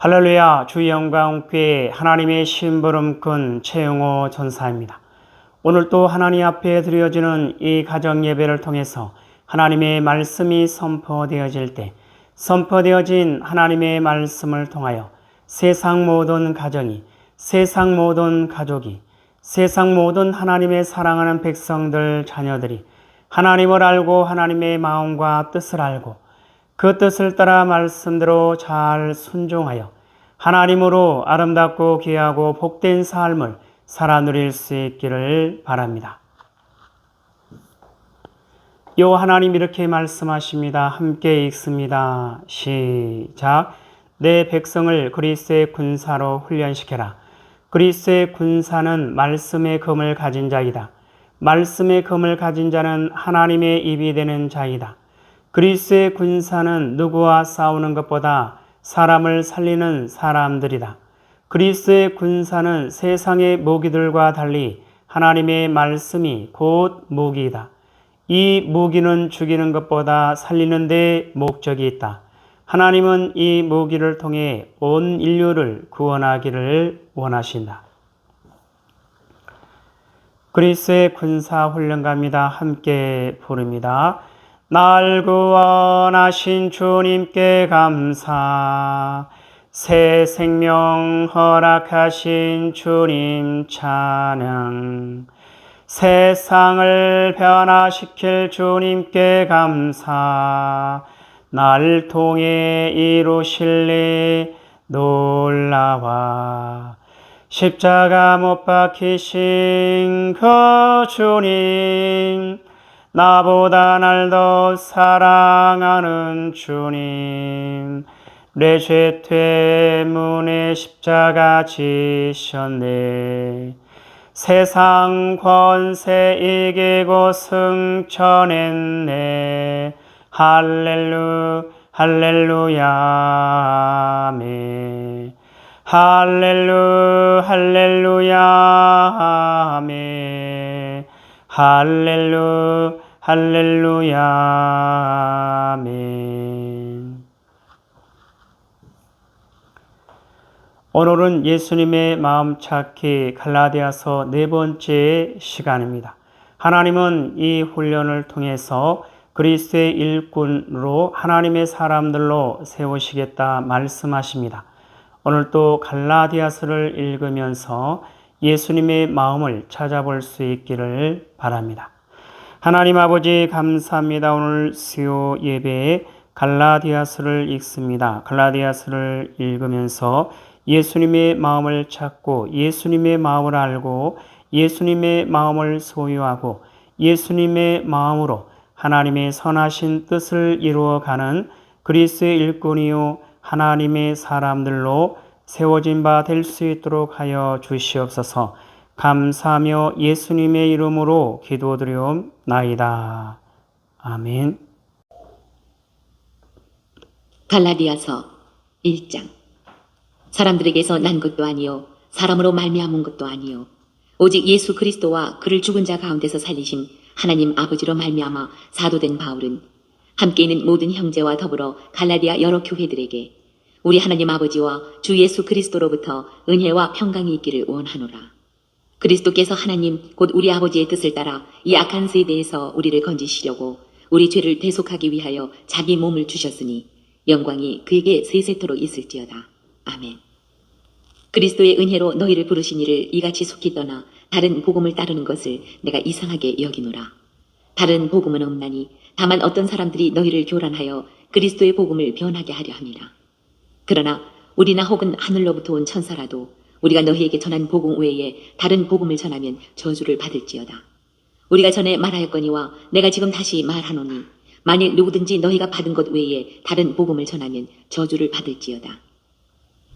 할렐루야, 주의 영광께 하나님의 심부름 꾼 최영호 전사입니다. 오늘 또 하나님 앞에 드려지는 이 가정 예배를 통해서 하나님의 말씀이 선포되어질 때 선포되어진 하나님의 말씀을 통하여 세상 모든 가정이, 세상 모든 가족이, 세상 모든 하나님의 사랑하는 백성들, 자녀들이 하나님을 알고 하나님의 마음과 뜻을 알고 그 뜻을 따라 말씀대로 잘 순종하여 하나님으로 아름답고 귀하고 복된 삶을 살아 누릴 수 있기를 바랍니다. 요 하나님 이렇게 말씀하십니다. 함께 읽습니다. 시작. 내 백성을 그리스도의 군사로 훈련시켜라. 그리스도의 군사는 말씀의 검을 가진 자이다. 말씀의 검을 가진 자는 하나님의 입이 되는 자이다. 그리스도의 군사는 누구와 싸우는 것보다 사람을 살리는 사람들이다. 그리스도의 군사는 세상의 무기들과 달리 하나님의 말씀이 곧 무기이다. 이 무기는 죽이는 것보다 살리는 데 목적이 있다. 하나님은 이 무기를 통해 온 인류를 구원하기를 원하신다. 그리스도의 군사 훈련가입니다. 함께 부릅니다. 날 구원하신 주님께 감사, 새 생명 허락하신 주님 찬양, 세상을 변화시킬 주님께 감사, 날 통해 이루실리 놀라와, 십자가 못 박히신 그 주님, 나보다 날 더 사랑하는 주님, 내 죄 때문에 십자가 지셨네. 세상 권세 이기고 승천했네. 할렐루야 아멘. 할렐루야 아멘. 할렐루야 아멘. 오늘은 예수님의 마음 찾기 갈라디아서 네 번째 시간입니다. 하나님은 이 훈련을 통해서 그리스도의 일꾼으로 하나님의 사람들로 세우시겠다 말씀하십니다. 오늘 또 갈라디아서를 읽으면서 예수님의 마음을 찾아볼 수 있기를 바랍니다. 하나님 아버지 감사합니다. 오늘 수요 예배에 갈라디아서를 읽습니다. 갈라디아서를 읽으면서 예수님의 마음을 찾고 예수님의 마음을 알고 예수님의 마음을 소유하고 예수님의 마음으로 하나님의 선하신 뜻을 이루어가는 그리스도의 일꾼이요 하나님의 사람들로 세워진 바 될 수 있도록 하여 주시옵소서. 감사하며 예수님의 이름으로 기도드리옵나이다. 아멘. 갈라디아서 1장. 사람들에게서 난 것도 아니요 사람으로 말미암은 것도 아니요 오직 예수 그리스도와 그를 죽은 자 가운데서 살리신 하나님 아버지로 말미암아 사도된 바울은 함께 있는 모든 형제와 더불어 갈라디아 여러 교회들에게 우리 하나님 아버지와 주 예수 그리스도로부터 은혜와 평강이 있기를 원하노라. 그리스도께서 하나님 곧 우리 아버지의 뜻을 따라 이 악한 세대에서 우리를 건지시려고 우리 죄를 대속하기 위하여 자기 몸을 주셨으니 영광이 그에게 세세토록 있을지어다. 아멘. 그리스도의 은혜로 너희를 부르신 이를 이같이 속히 떠나 다른 복음을 따르는 것을 내가 이상하게 여기노라. 다른 복음은 없나니 다만 어떤 사람들이 너희를 교란하여 그리스도의 복음을 변하게 하려 함이라. 그러나 우리나 혹은 하늘로부터 온 천사라도 우리가 너희에게 전한 복음 외에 다른 복음을 전하면 저주를 받을지어다. 우리가 전에 말하였거니와 내가 지금 다시 말하노니 만일 누구든지 너희가 받은 것 외에 다른 복음을 전하면 저주를 받을지어다.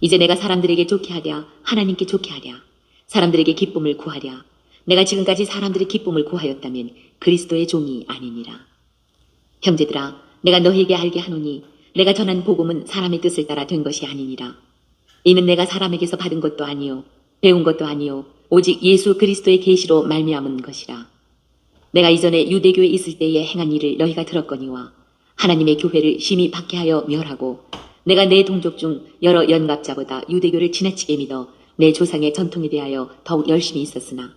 이제 내가 사람들에게 좋게 하랴 하나님께 좋게 하랴 사람들에게 기쁨을 구하랴 내가 지금까지 사람들의 기쁨을 구하였다면 그리스도의 종이 아니니라. 형제들아 내가 너희에게 알게 하노니 내가 전한 복음은 사람의 뜻을 따라 된 것이 아니니라. 이는 내가 사람에게서 받은 것도 아니요 배운 것도 아니요 오직 예수 그리스도의 계시로 말미암은 것이라. 내가 이전에 유대교에 있을 때에 행한 일을 너희가 들었거니와 하나님의 교회를 심히 박해하여 멸하고 내가 내 동족 중 여러 연갑자보다 유대교를 지나치게 믿어 내 조상의 전통에 대하여 더욱 열심히 있었으나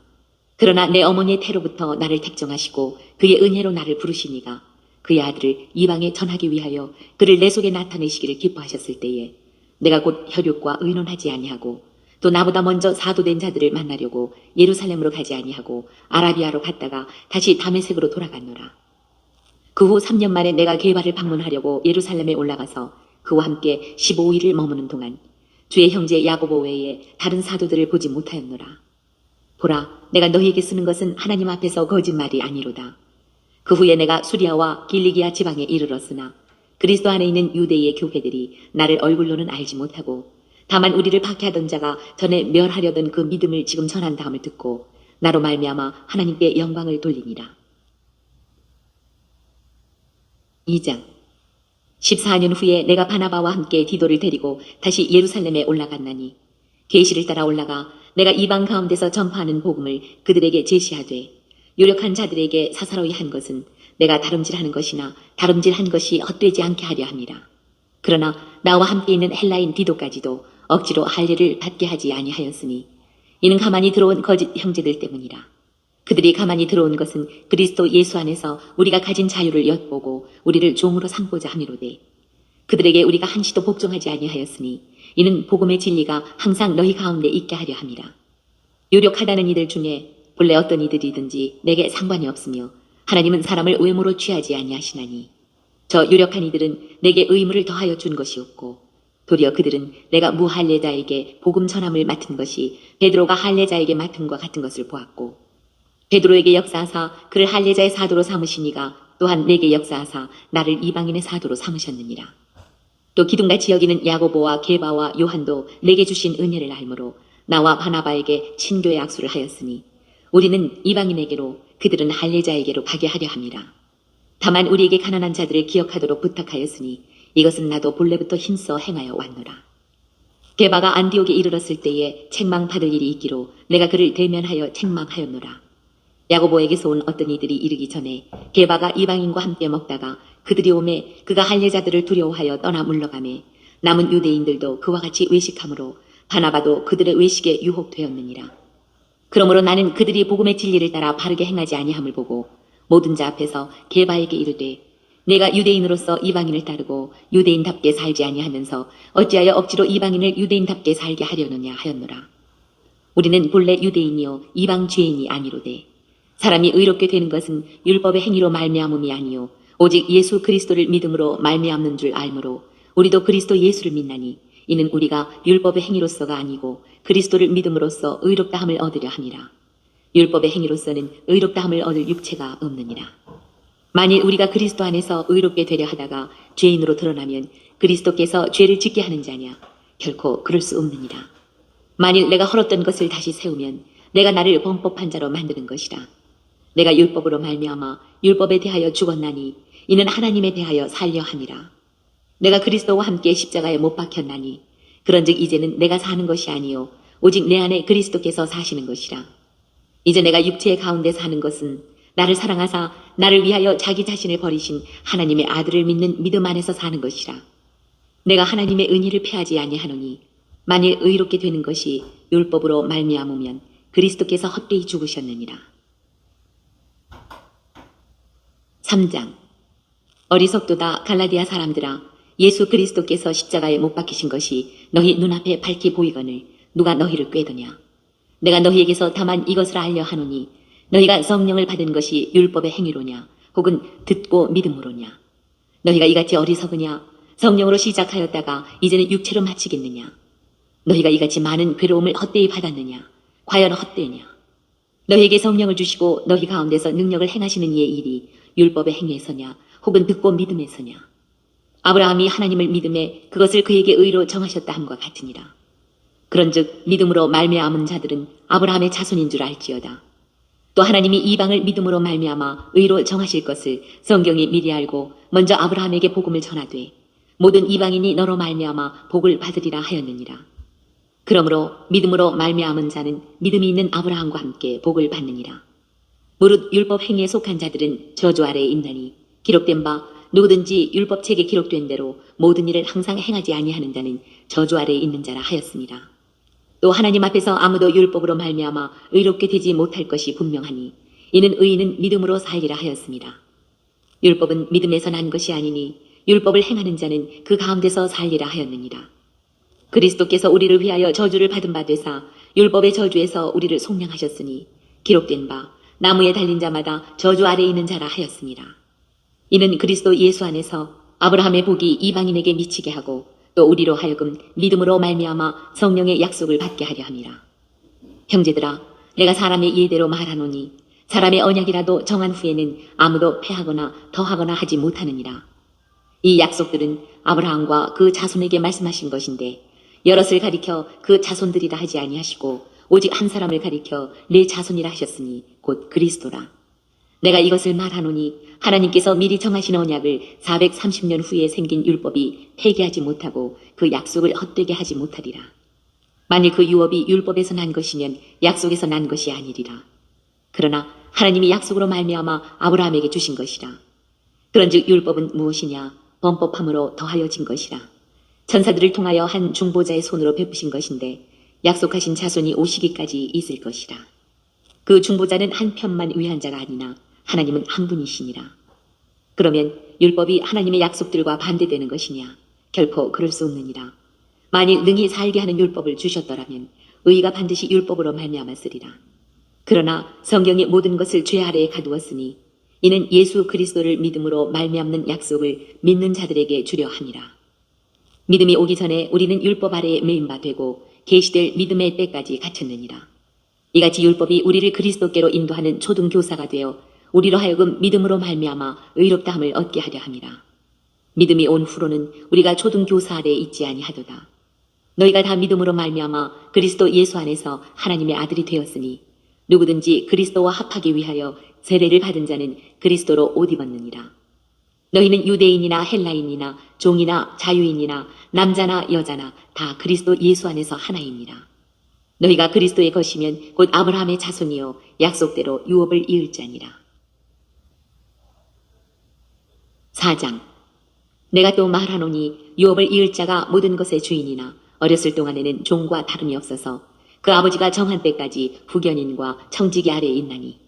그러나 내 어머니의 태로부터 나를 택정하시고 그의 은혜로 나를 부르시니가 그의 아들을 이방에 전하기 위하여 그를 내 속에 나타내시기를 기뻐하셨을 때에 내가 곧 혈육과 의논하지 아니하고 또 나보다 먼저 사도된 자들을 만나려고 예루살렘으로 가지 아니하고 아라비아로 갔다가 다시 다메섹으로 돌아갔노라. 그 후 3년 만에 내가 게바를 방문하려고 예루살렘에 올라가서 그와 함께 15일을 머무는 동안 주의 형제 야고보 외에 다른 사도들을 보지 못하였노라. 보라, 내가 너희에게 쓰는 것은 하나님 앞에서 거짓말이 아니로다. 그 후에 내가 수리아와 길리기아 지방에 이르렀으나 그리스도 안에 있는 유대의 교회들이 나를 얼굴로는 알지 못하고 다만 우리를 박해하던 자가 전에 멸하려던 그 믿음을 지금 전한다함을 듣고 나로 말미암아 하나님께 영광을 돌리니라. 2장 14년 후에 내가 바나바와 함께 디도를 데리고 다시 예루살렘에 올라갔나니 계시를 따라 올라가 내가 이방 가운데서 전파하는 복음을 그들에게 제시하되 유력한 자들에게 사사로이 한 것은 내가 다름질하는 것이나 다름질한 것이 헛되지 않게 하려 함이라. 그러나 나와 함께 있는 헬라인 디도까지도 억지로 할례를 받게 하지 아니하였으니 이는 가만히 들어온 거짓 형제들 때문이라. 그들이 가만히 들어온 것은 그리스도 예수 안에서 우리가 가진 자유를 엿보고 우리를 종으로 삼고자 함이로되 그들에게 우리가 한시도 복종하지 아니하였으니 이는 복음의 진리가 항상 너희 가운데 있게 하려 함이라. 유력하다는 이들 중에 본래 어떤 이들이든지 내게 상관이 없으며 하나님은 사람을 외모로 취하지 아니하시나니 저 유력한 이들은 내게 의무를 더하여 준 것이 없고 도리어 그들은 내가 무할례자에게 복음 전함을 맡은 것이 베드로가 할례자에게 맡은 것과 같은 것을 보았고 베드로에게 역사하사 그를 할례자의 사도로 삼으시니가 또한 내게 역사하사 나를 이방인의 사도로 삼으셨느니라. 또 기둥같이 여기는 야고보와 게바와 요한도 내게 주신 은혜를 알므로 나와 바나바에게 친교의 악수를 하였으니 우리는 이방인에게로 그들은 할례자에게로 가게 하려 함이라. 다만 우리에게 가난한 자들을 기억하도록 부탁하였으니 이것은 나도 본래부터 힘써 행하여 왔노라. 게바가 안디옥에 이르렀을 때에 책망받을 일이 있기로 내가 그를 대면하여 책망하였노라. 야고보에게서 온 어떤 이들이 이르기 전에 게바가 이방인과 함께 먹다가 그들이 오매 그가 할례자들을 두려워하여 떠나 물러가매 남은 유대인들도 그와 같이 외식함으로 바나바도 그들의 외식에 유혹되었느니라. 그러므로 나는 그들이 복음의 진리를 따라 바르게 행하지 아니함을 보고 모든 자 앞에서 게바에게 이르되 내가 유대인으로서 이방인을 따르고 유대인답게 살지 아니하면서 어찌하여 억지로 이방인을 유대인답게 살게 하려느냐 하였노라. 우리는 본래 유대인이요 이방 죄인이 아니로되 사람이 의롭게 되는 것은 율법의 행위로 말미암음이 아니요 오직 예수 그리스도를 믿음으로 말미암는 줄 알므로 우리도 그리스도 예수를 믿나니 이는 우리가 율법의 행위로서가 아니고 그리스도를 믿음으로써 의롭다함을 얻으려 함이라. 율법의 행위로서는 의롭다함을 얻을 육체가 없느니라. 만일 우리가 그리스도 안에서 의롭게 되려 하다가 죄인으로 드러나면 그리스도께서 죄를 짓게 하는 자냐? 결코 그럴 수 없느니라. 만일 내가 헐었던 것을 다시 세우면 내가 나를 범법한 자로 만드는 것이라. 내가 율법으로 말미암아 율법에 대하여 죽었나니 이는 하나님에 대하여 살려 함이라. 내가 그리스도와 함께 십자가에 못 박혔나니 그런즉 이제는 내가 사는 것이 아니요 오직 내 안에 그리스도께서 사시는 것이라. 이제 내가 육체의 가운데 사는 것은 나를 사랑하사 나를 위하여 자기 자신을 버리신 하나님의 아들을 믿는 믿음 안에서 사는 것이라. 내가 하나님의 은혜를 패하지 아니하노니 만일 의롭게 되는 것이 율법으로 말미암으면 그리스도께서 헛되이 죽으셨느니라. 3장 어리석도다 갈라디아 사람들아 예수 그리스도께서 십자가에 못 박히신 것이 너희 눈앞에 밝히 보이거늘 누가 너희를 꾀더냐. 내가 너희에게서 다만 이것을 알려 하노니 너희가 성령을 받은 것이 율법의 행위로냐 혹은 듣고 믿음으로냐. 너희가 이같이 어리석으냐. 성령으로 시작하였다가 이제는 육체로 마치겠느냐. 너희가 이같이 많은 괴로움을 헛되이 받았느냐. 과연 헛되냐. 너희에게 성령을 주시고 너희 가운데서 능력을 행하시는 이의 일이 율법의 행위에서냐 혹은 듣고 믿음에서냐. 아브라함이 하나님을 믿음에 그것을 그에게 의로 정하셨다 함과 같으니라. 그런즉 믿음으로 말미암은 자들은 아브라함의 자손인 줄 알지어다. 또 하나님이 이방을 믿음으로 말미암아 의로 정하실 것을 성경이 미리 알고 먼저 아브라함에게 복음을 전하되 모든 이방인이 너로 말미암아 복을 받으리라 하였느니라. 그러므로 믿음으로 말미암은 자는 믿음이 있는 아브라함과 함께 복을 받느니라. 무릇 율법 행위에 속한 자들은 저주 아래에 있나니 기록된 바 누구든지 율법책에 기록된 대로 모든 일을 항상 행하지 아니하는 자는 저주 아래에 있는 자라 하였습니다. 또 하나님 앞에서 아무도 율법으로 말미암아 의롭게 되지 못할 것이 분명하니 이는 의인은 믿음으로 살리라 하였습니다. 율법은 믿음에서 난 것이 아니니 율법을 행하는 자는 그 가운데서 살리라 하였느니라. 그리스도께서 우리를 위하여 저주를 받은 바 되사 율법의 저주에서 우리를 속량하셨으니 기록된 바 나무에 달린 자마다 저주 아래에 있는 자라 하였습니다. 이는 그리스도 예수 안에서 아브라함의 복이 이방인에게 미치게 하고 또 우리로 하여금 믿음으로 말미암아 성령의 약속을 받게 하려 함이라. 형제들아, 내가 사람의 예대로 말하노니 사람의 언약이라도 정한 후에는 아무도 패하거나 더하거나 하지 못하느니라. 이 약속들은 아브라함과 그 자손에게 말씀하신 것인데 여럿을 가리켜 그 자손들이라 하지 아니하시고 오직 한 사람을 가리켜 내 자손이라 하셨으니 곧 그리스도라. 내가 이것을 말하노니 하나님께서 미리 정하신 언약을 430년 후에 생긴 율법이 폐기하지 못하고 그 약속을 헛되게 하지 못하리라. 만일 그 유업이 율법에서 난 것이면 약속에서 난 것이 아니리라. 그러나 하나님이 약속으로 말미암아 아브라함에게 주신 것이라. 그런즉 율법은 무엇이냐? 범법함으로 더하여진 것이라. 천사들을 통하여 한 중보자의 손으로 베푸신 것인데 약속하신 자손이 오시기까지 있을 것이라. 그 중보자는 한 편만 위한 자가 아니나 하나님은 한 분이시니라. 그러면 율법이 하나님의 약속들과 반대되는 것이냐? 결코 그럴 수 없느니라. 만일 능히 살게 하는 율법을 주셨더라면 의가 반드시 율법으로 말미암았으리라. 그러나 성경의 모든 것을 죄 아래에 가두었으니 이는 예수 그리스도를 믿음으로 말미암는 약속을 믿는 자들에게 주려 함이라. 믿음이 오기 전에 우리는 율법 아래에 매인 바 되고 계시될 믿음의 때까지 갇혔느니라. 이같이 율법이 우리를 그리스도께로 인도하는 초등교사가 되어 우리로 하여금 믿음으로 말미암아 의롭다함을 얻게 하려 함이라. 믿음이 온 후로는 우리가 초등교사 아래에 있지 아니하도다. 너희가 다 믿음으로 말미암아 그리스도 예수 안에서 하나님의 아들이 되었으니 누구든지 그리스도와 합하기 위하여 세례를 받은 자는 그리스도로 옷 입었느니라. 너희는 유대인이나 헬라인이나 종이나 자유인이나 남자나 여자나 다 그리스도 예수 안에서 하나이니라. 너희가 그리스도의 것이면 곧 아브라함의 자손이요 약속대로 유업을 이을 자니라. 4장. 내가 또 말하노니 유업을 이을 자가 모든 것의 주인이나 어렸을 동안에는 종과 다름이 없어서 그 아버지가 정한 때까지 후견인과 청지기 아래에 있나니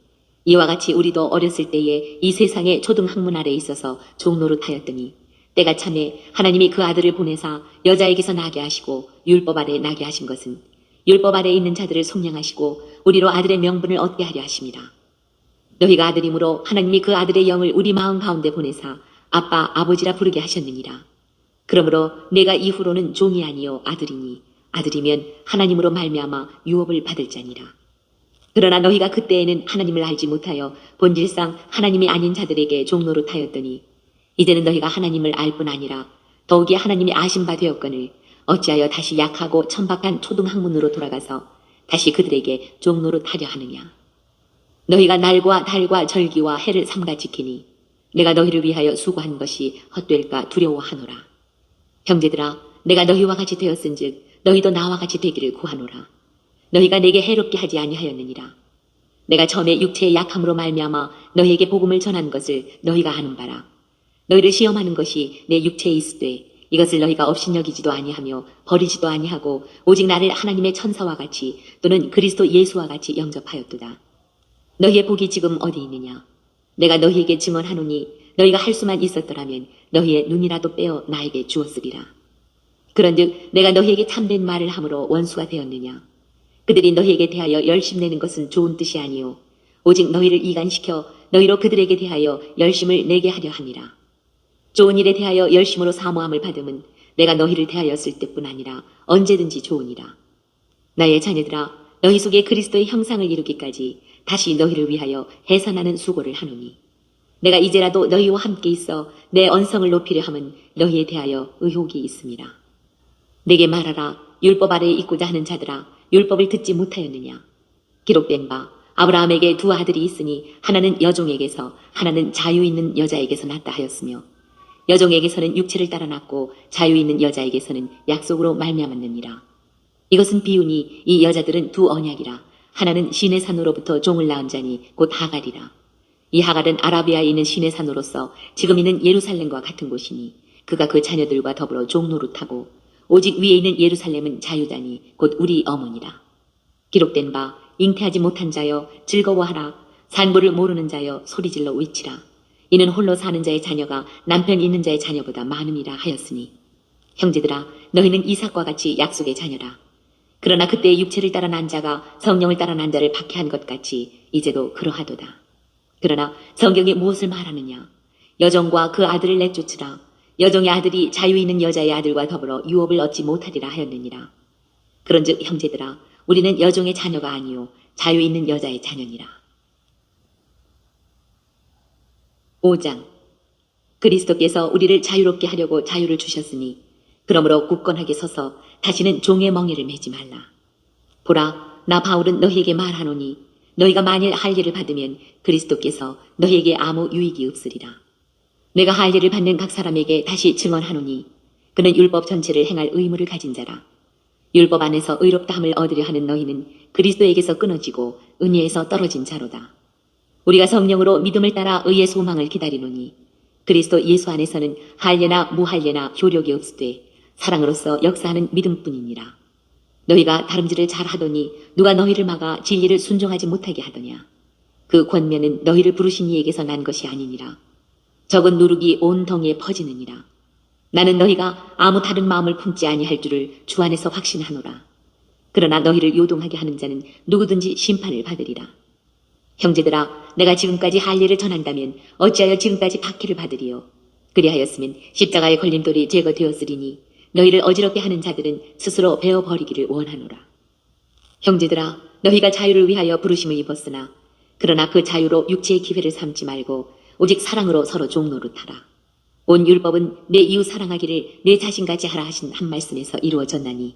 이와 같이 우리도 어렸을 때에 이 세상의 초등학문 아래에 있어서 종노릇하였더니 때가 참에 하나님이 그 아들을 보내사 여자에게서 나게 하시고 율법 아래 나게 하신 것은 율법 아래에 있는 자들을 속량하시고 우리로 아들의 명분을 얻게 하려 하심이라. 너희가 아들이므로 하나님이 그 아들의 영을 우리 마음 가운데 보내사 아빠 아버지라 부르게 하셨느니라. 그러므로 내가 이후로는 종이 아니요 아들이니 아들이면 하나님으로 말미암아 유업을 받을 자니라. 그러나 너희가 그때에는 하나님을 알지 못하여 본질상 하나님이 아닌 자들에게 종노릇하였더니 이제는 너희가 하나님을 알 뿐 아니라 더욱이 하나님이 아신 바 되었거늘 어찌하여 다시 약하고 천박한 초등학문으로 돌아가서 다시 그들에게 종노릇하려 하느냐. 너희가 날과 달과 절기와 해를 삼가 지키니 내가 너희를 위하여 수고한 것이 헛될까 두려워하노라. 형제들아, 내가 너희와 같이 되었은즉 너희도 나와 같이 되기를 구하노라. 너희가 내게 해롭게 하지 아니하였느니라. 내가 처음에 육체의 약함으로 말미암아 너희에게 복음을 전한 것을 너희가 아는 바라. 너희를 시험하는 것이 내 육체에 있으되 이것을 너희가 업신여기지도 아니하며 버리지도 아니하고 오직 나를 하나님의 천사와 같이 또는 그리스도 예수와 같이 영접하였도다. 너희의 복이 지금 어디 있느냐? 내가 너희에게 증언하노니 너희가 할 수만 있었더라면 너희의 눈이라도 빼어 나에게 주었으리라. 그런즉 내가 너희에게 참된 말을 함으로 원수가 되었느냐? 그들이 너희에게 대하여 열심내는 것은 좋은 뜻이 아니요 오직 너희를 이간시켜 너희로 그들에게 대하여 열심을 내게 하려 함이라. 좋은 일에 대하여 열심으로 사모함을 받음은 내가 너희를 대하였을 때뿐 아니라 언제든지 좋으니라. 나의 자녀들아, 너희 속에 그리스도의 형상을 이루기까지 다시 너희를 위하여 해산하는 수고를 하노니 내가 이제라도 너희와 함께 있어 내 언성을 높이려 함은 너희에 대하여 의혹이 있음이라. 내게 말하라. 율법 아래에 있고자 하는 자들아, 율법을 듣지 못하였느냐? 기록된 바 아브라함에게 두 아들이 있으니 하나는 여종에게서 하나는 자유 있는 여자에게서 났다 하였으며 여종에게서는 육체를 따라 났고 자유 있는 여자에게서는 약속으로 말미암았느니라. 이것은 비유니 이 여자들은 두 언약이라. 하나는 시내산으로부터 종을 낳은 자니 곧 하갈이라. 이 하갈은 아라비아에 있는 신의 산으로서 지금 있는 예루살렘과 같은 곳이니 그가 그 자녀들과 더불어 종노릇하고 오직 위에 있는 예루살렘은 자유자니 곧 우리 어머니라. 기록된 바 잉태하지 못한 자여 즐거워하라. 산부를 모르는 자여 소리질러 외치라. 이는 홀로 사는 자의 자녀가 남편 있는 자의 자녀보다 많음이라 하였으니 형제들아 너희는 이삭과 같이 약속의 자녀라. 그러나 그때 육체를 따라 난 자가 성령을 따라 난 자를 박해한 것 같이 이제도 그러하도다. 그러나 성경이 무엇을 말하느냐? 여종과 그 아들을 내쫓으라. 여종의 아들이 자유 있는 여자의 아들과 더불어 유업을 얻지 못하리라 하였느니라. 그런즉 형제들아 우리는 여종의 자녀가 아니요 자유 있는 여자의 자녀니라. 5장 그리스도께서 우리를 자유롭게 하려고 자유를 주셨으니 그러므로 굳건하게 서서 다시는 종의 멍에를 매지 말라. 보라 나 바울은 너희에게 말하노니 너희가 만일 할례를 받으면 그리스도께서 너희에게 아무 유익이 없으리라. 내가 할례를 받는 각 사람에게 다시 증언하노니 그는 율법 전체를 행할 의무를 가진 자라. 율법 안에서 의롭다함을 얻으려 하는 너희는 그리스도에게서 끊어지고 은혜에서 떨어진 자로다. 우리가 성령으로 믿음을 따라 의의 소망을 기다리노니 그리스도 예수 안에서는 할례나 무할례나 효력이 없으되 사랑으로서 역사하는 믿음뿐이니라. 너희가 다름질을 잘하더니 누가 너희를 막아 진리를 순종하지 못하게 하더냐. 그 권면은 너희를 부르신 이에게서 난 것이 아니니라. 적은 누룩이 온 덩이에 퍼지느니라. 나는 너희가 아무 다른 마음을 품지 아니할 줄을 주 안에서 확신하노라. 그러나 너희를 요동하게 하는 자는 누구든지 심판을 받으리라. 형제들아 내가 지금까지 할례를 전한다면 어찌하여 지금까지 박해를 받으리요. 그리하였으면 십자가의 걸림돌이 제거되었으리니 너희를 어지럽게 하는 자들은 스스로 베어버리기를 원하노라. 형제들아 너희가 자유를 위하여 부르심을 입었으나 그러나 그 자유로 육체의 기회를 삼지 말고 오직 사랑으로 서로 종노릇하라. 온 율법은 내 이웃 사랑하기를 내 자신같이 하라 하신 한 말씀에서 이루어졌나니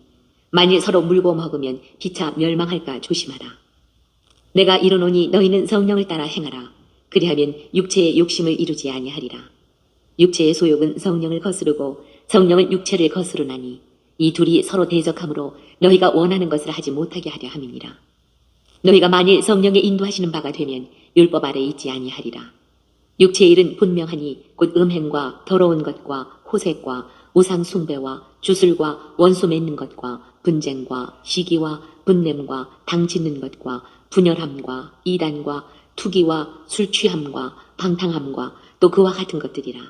만일 서로 물고 먹으면 피차 멸망할까 조심하라. 내가 이르노니 너희는 성령을 따라 행하라. 그리하면 육체의 욕심을 이루지 아니하리라. 육체의 소욕은 성령을 거스르고 성령은 육체를 거스르나니 이 둘이 서로 대적하므로 너희가 원하는 것을 하지 못하게 하려 함이니라. 너희가 만일 성령의 인도하시는 바가 되면 율법 아래 있지 아니하리라. 육체의 일은 분명하니 곧 음행과 더러운 것과 호색과 우상 숭배와 주술과 원수 맺는 것과 분쟁과 시기와 분냄과 당 짓는 것과 분열함과 이단과 투기와 술 취함과 방탕함과 또 그와 같은 것들이라.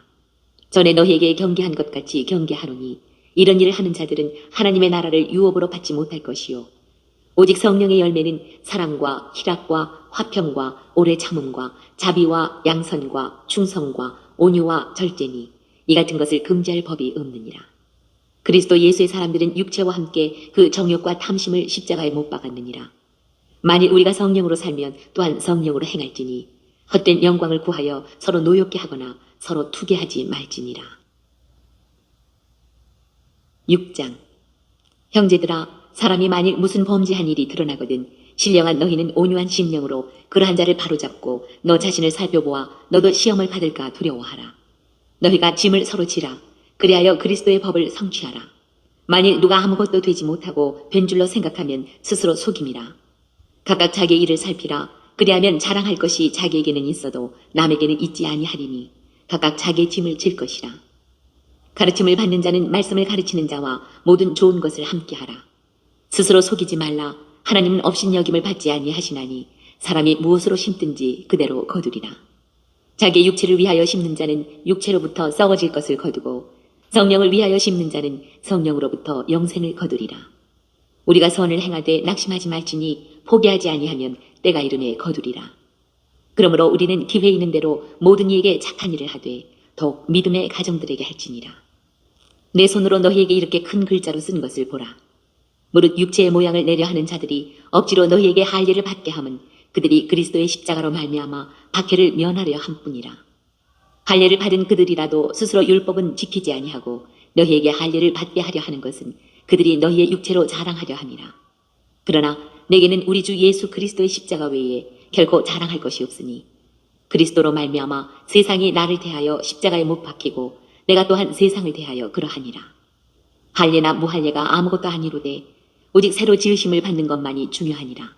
전에 너희에게 경계한 것 같이 경계하노니 이런 일을 하는 자들은 하나님의 나라를 유업으로 받지 못할 것이요 오직 성령의 열매는 사랑과 희락과 화평과 오래 참음과 자비와 양선과 충성과 온유와 절제니 이 같은 것을 금지할 법이 없느니라. 그리스도 예수의 사람들은 육체와 함께 그 정욕과 탐심을 십자가에 못 박았느니라. 만일 우리가 성령으로 살면 또한 성령으로 행할지니 헛된 영광을 구하여 서로 노엽게 하거나 서로 투기하지 말지니라. 6장 형제들아 사람이 만일 무슨 범죄한 일이 드러나거든 신령한 너희는 온유한 심령으로 그러한 자를 바로잡고 너 자신을 살펴보아 너도 시험을 받을까 두려워하라. 너희가 짐을 서로 지라. 그리하여 그리스도의 법을 성취하라. 만일 누가 아무것도 되지 못하고 변줄로 생각하면 스스로 속임이라. 각각 자기의 일을 살피라. 그리하면 자랑할 것이 자기에게는 있어도 남에게는 있지 아니하리니 각각 자기의 짐을 질 것이라. 가르침을 받는 자는 말씀을 가르치는 자와 모든 좋은 것을 함께하라. 스스로 속이지 말라. 하나님은 업신여김을 받지 아니하시나니 사람이 무엇으로 심든지 그대로 거두리라. 자기의 육체를 위하여 심는 자는 육체로부터 썩어질 것을 거두고 성령을 위하여 심는 자는 성령으로부터 영생을 거두리라. 우리가 선을 행하되 낙심하지 말지니 포기하지 아니하면 때가 이름에 거두리라. 그러므로 우리는 기회 있는 대로 모든 이에게 착한 일을 하되 더욱 믿음의 가정들에게 할지니라. 내 손으로 너희에게 이렇게 큰 글자로 쓴 것을 보라. 무릇 육체의 모양을 내려 하는 자들이 억지로 너희에게 할례를 받게 함은 그들이 그리스도의 십자가로 말미암아 박해를 면하려 함뿐이라. 할례를 받은 그들이라도 스스로 율법은 지키지 아니하고 너희에게 할례를 받게 하려 하는 것은 그들이 너희의 육체로 자랑하려 함이라. 그러나 내게는 우리 주 예수 그리스도의 십자가 외에 결코 자랑할 것이 없으니 그리스도로 말미암아 세상이 나를 대하여 십자가에 못 박히고 내가 또한 세상을 대하여 그러하니라. 할례나 무할례가 아무것도 아니로되 오직 새로 지으심을 받는 것만이 중요하니라.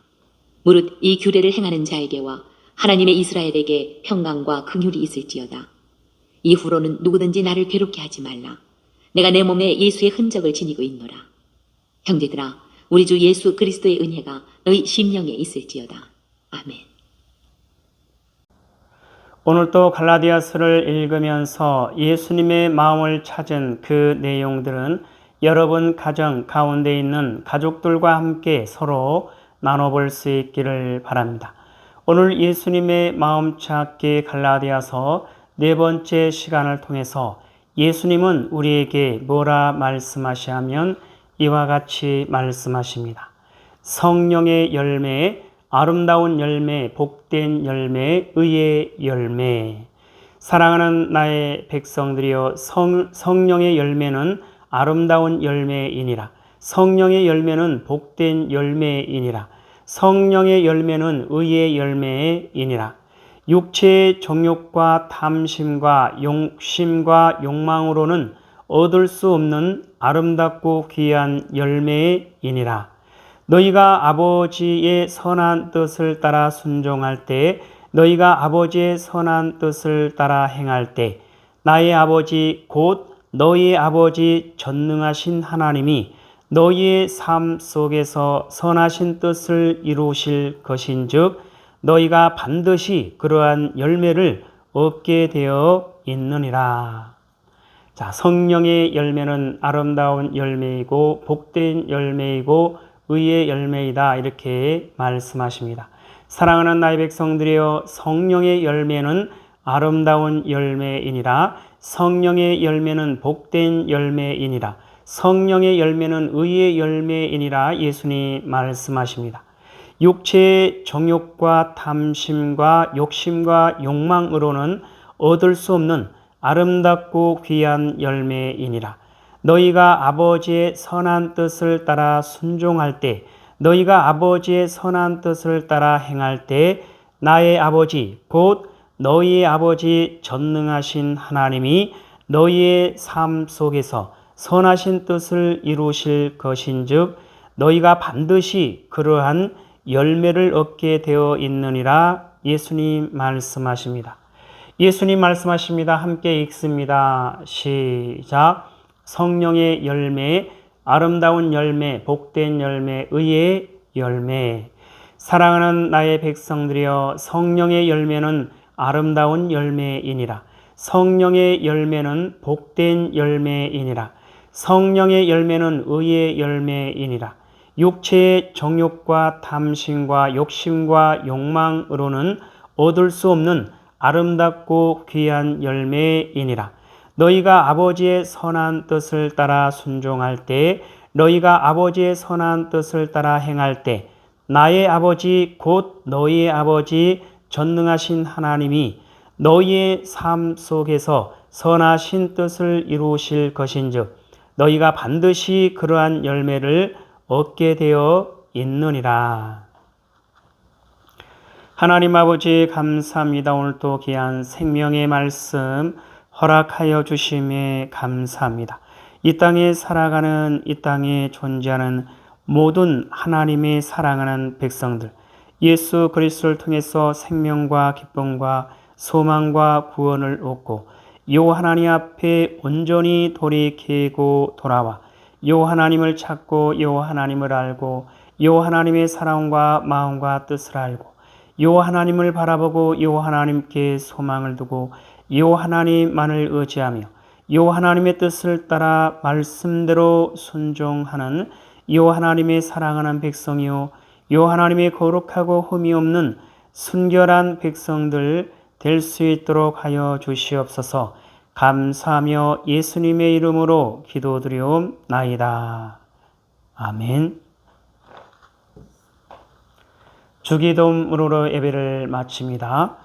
무릇 이 규례를 행하는 자에게와 하나님의 이스라엘에게 평강과 긍휼이 있을지어다. 이후로는 누구든지 나를 괴롭게 하지 말라. 내가 내 몸에 예수의 흔적을 지니고 있노라. 형제들아, 우리 주 예수 그리스도의 은혜가 너희 심령에 있을지어다. 아멘. 오늘도 갈라디아서를 읽으면서 예수님의 마음을 찾은 그 내용들은 여러분 가정 가운데 있는 가족들과 함께 서로 나눠볼 수 있기를 바랍니다. 오늘 예수님의 마음 찾기 갈라디아서 네 번째 시간을 통해서 예수님은 우리에게 뭐라 말씀하시냐면 이와 같이 말씀하십니다. 성령의 열매, 아름다운 열매, 복된 열매, 의의 열매. 사랑하는 나의 백성들이여, 성령의 열매는 아름다운 열매이니라. 성령의 열매는 복된 열매이니라. 성령의 열매는 의의 열매이니라. 육체의 정욕과 탐심과 욕심과 욕망으로는 얻을 수 없는 아름답고 귀한 열매이니라. 너희가 아버지의 선한 뜻을 따라 순종할 때, 너희가 아버지의 선한 뜻을 따라 행할 때, 나의 아버지 곧 너희의 아버지 전능하신 하나님이 너희의 삶 속에서 선하신 뜻을 이루실 것인즉 너희가 반드시 그러한 열매를 얻게 되어 있느니라. 자, 성령의 열매는 아름다운 열매이고 복된 열매이고 의의 열매이다, 이렇게 말씀하십니다. 사랑하는 나의 백성들이여, 성령의 열매는 아름다운 열매이니라. 성령의 열매는 복된 열매이니라. 성령의 열매는 의의 열매이니라 예수님 말씀하십니다. 육체의 정욕과 탐심과 욕심과 욕망으로는 얻을 수 없는 아름답고 귀한 열매이니라. 너희가 아버지의 선한 뜻을 따라 순종할 때, 너희가 아버지의 선한 뜻을 따라 행할 때, 나의 아버지 곧 너희의 아버지 전능하신 하나님이 너희의 삶 속에서 선하신 뜻을 이루실 것인즉 너희가 반드시 그러한 열매를 얻게 되어 있느니라 예수님 말씀하십니다. 예수님 말씀하십니다. 함께 읽습니다. 시작. 성령의 열매, 아름다운 열매, 복된 열매, 의의 열매. 사랑하는 나의 백성들이여, 성령의 열매는 아름다운 열매이니라. 성령의 열매는 복된 열매이니라. 성령의 열매는 의의 열매이니라. 육체의 정욕과 탐심과 욕심과 욕망으로는 얻을 수 없는 아름답고 귀한 열매이니라. 너희가 아버지의 선한 뜻을 따라 순종할 때, 너희가 아버지의 선한 뜻을 따라 행할 때, 나의 아버지 곧 너희의 아버지 전능하신 하나님이 너희의 삶 속에서 선하신 뜻을 이루실 것인즉 너희가 반드시 그러한 열매를 얻게 되어 있느니라. 하나님 아버지 감사합니다. 오늘 또 귀한 생명의 말씀 허락하여 주심에 감사합니다. 이 땅에 살아가는, 이 땅에 존재하는 모든 하나님의 사랑하는 백성들, 예수 그리스도를 통해서 생명과 기쁨과 소망과 구원을 얻고 요 하나님 앞에 온전히 돌이키고 돌아와 요 하나님을 찾고 요 하나님을 알고 요 하나님의 사랑과 마음과 뜻을 알고 요 하나님을 바라보고 요 하나님께 소망을 두고 요 하나님만을 의지하며 요 하나님의 뜻을 따라 말씀대로 순종하는 요 하나님의 사랑하는 백성이요 요 하나님의 거룩하고 흠이 없는 순결한 백성들 될 수 있도록 하여 주시옵소서. 감사하며 예수님의 이름으로 기도드리옵나이다. 아멘. 주기도문으로 예배를 마칩니다.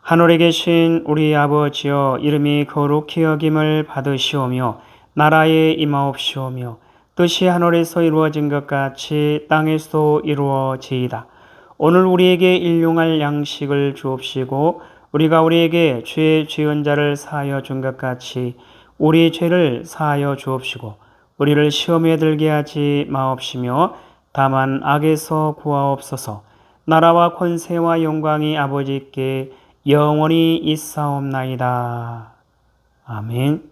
하늘에 계신 우리 아버지여, 이름이 거룩히 여김을 받으시오며 나라에 임하옵시오며 뜻이 하늘에서 이루어진 것 같이 땅에서도 이루어지이다. 오늘 우리에게 일용할 양식을 주옵시고 우리가 우리에게 죄 지은 자를 사하여 준 것 같이 우리 죄를 사하여 주옵시고 우리를 시험에 들게 하지 마옵시며 다만 악에서 구하옵소서. 나라와 권세와 영광이 아버지께 영원히 있사옵나이다. 아멘.